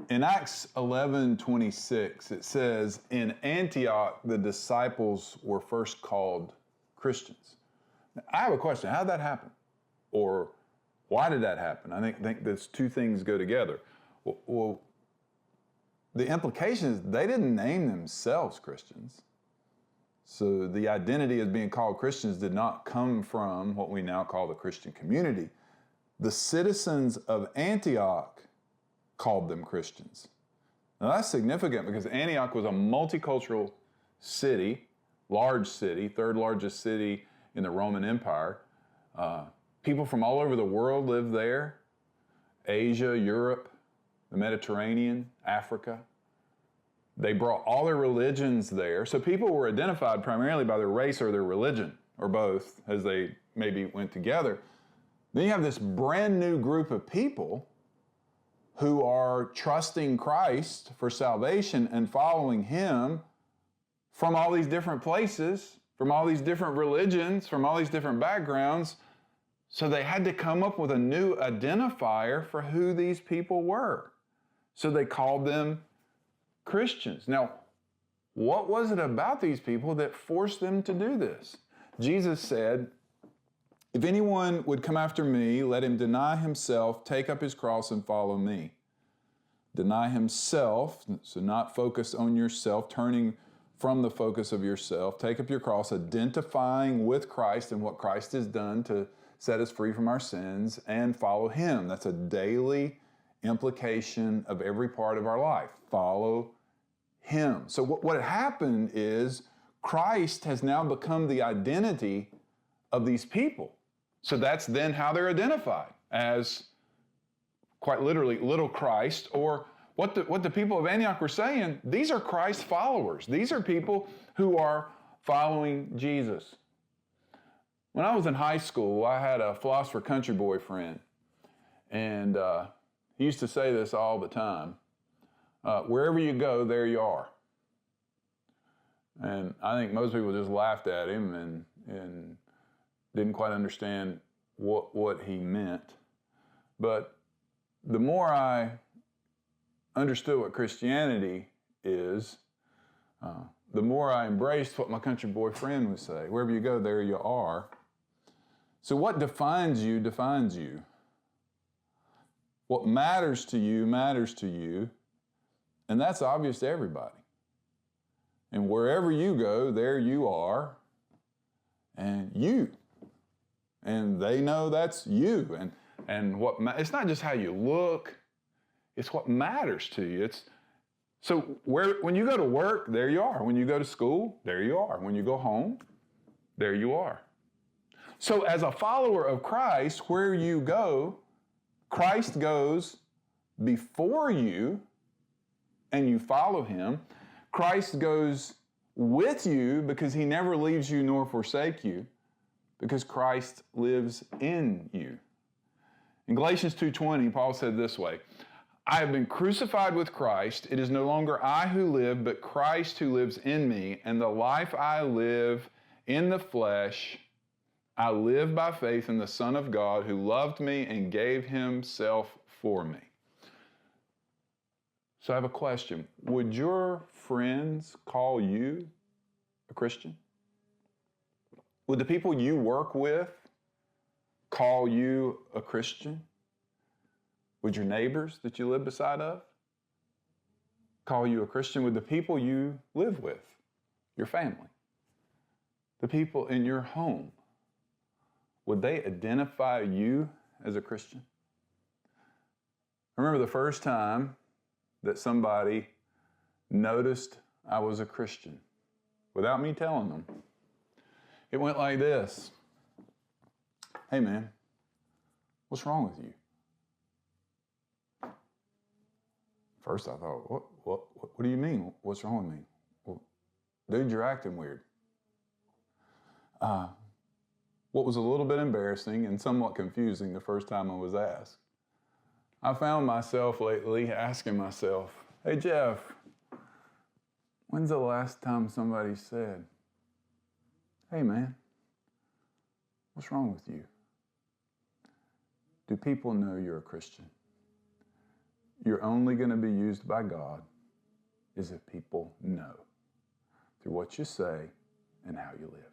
In Acts 11:26, it says, in Antioch, the disciples were first called Christians. Now, I have a question. How did that happen? Or why did that happen? I think those two things go together. Well, the implication is they didn't name themselves Christians. So the identity as being called Christians did not come from what we now call the Christian community. The citizens of Antioch called them Christians. Now that's significant because Antioch was a multicultural city, large city, third largest city in the Roman Empire. People from all over the world lived there. Asia, Europe, the Mediterranean, Africa. They brought all their religions there. So people were identified primarily by their race or their religion, or both, as they maybe went together. Then you have this brand new group of people who are trusting Christ for salvation and following Him from all these different places, from all these different religions, from all these different backgrounds. So they had to come up with a new identifier for who these people were. So they called them Christians. Now, what was it about these people that forced them to do this? Jesus said, if anyone would come after me, let him deny himself, take up his cross, and follow me. Deny himself, so not focus on yourself, turning from the focus of yourself. Take up your cross, identifying with Christ and what Christ has done to set us free from our sins, and follow Him. That's a daily implication of every part of our life. Follow Him. So what happened is Christ has now become the identity of these people. So that's then how they're identified, as quite literally little Christ, or what the people of Antioch were saying, these are Christ followers. These are people who are following Jesus. When I was in high school, I had a philosopher country boy friend, and he used to say this all the time, wherever you go, there you are. And I think most people just laughed at him and didn't quite understand what he meant. But the more I understood what Christianity is, the more I embraced what my country boy friend would say. Wherever you go, there you are. So what defines you, defines you. What matters to you, matters to you. And that's obvious to everybody. And wherever you go, there you are. And you. And they know that's you. And it's not just how you look, it's what matters to you. So when you go to work, there you are. When you go to school, there you are. When you go home, there you are. So as a follower of Christ, where you go, Christ goes before you and you follow Him. Christ goes with you because He never leaves you nor forsake you, because Christ lives in you. In Galatians 2:20, Paul said this way, I have been crucified with Christ. It is no longer I who live, but Christ who lives in me. And the life I live in the flesh, I live by faith in the Son of God who loved me and gave Himself for me. So I have a question. Would your friends call you a Christian? Would the people you work with call you a Christian? Would your neighbors that you live beside of call you a Christian? Would the people you live with, your family, the people in your home, would they identify you as a Christian? I remember the first time that somebody noticed I was a Christian without me telling them. It went like this. Hey man, what's wrong with you? First I thought, what do you mean? What's wrong with me? Well, dude, you're acting weird. What was a little bit embarrassing and somewhat confusing the first time I was asked, I found myself lately asking myself, hey Jeff, when's the last time somebody said, hey man, what's wrong with you? Do people know you're a Christian? you're only going to be used by God is if people know through what you say and how you live.